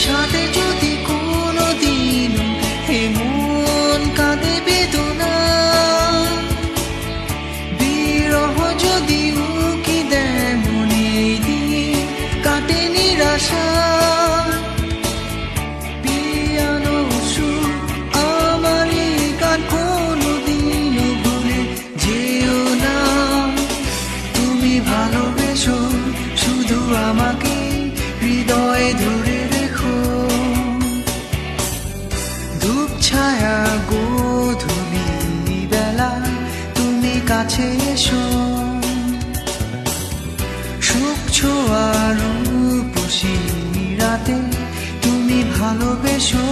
সাথে যদি কোনোদিন এমন কাঁদে বেদনা, বিরহ যদি উকি দেয় মনে, দিন কাটে নিরাশা। পিয়ানো সুর আমারই গান, কোনোদিনও ভুলে যেও না। তুমি ভালোবেসো শুধু আমাকে, হৃদয়ে ধরে রেখো। ধূপ ছায়া গোধূলি বেলা তুমি কাছে এসো, সুখ ছোঁয়া রূপসী রাতে তুমি ভালোবেসো।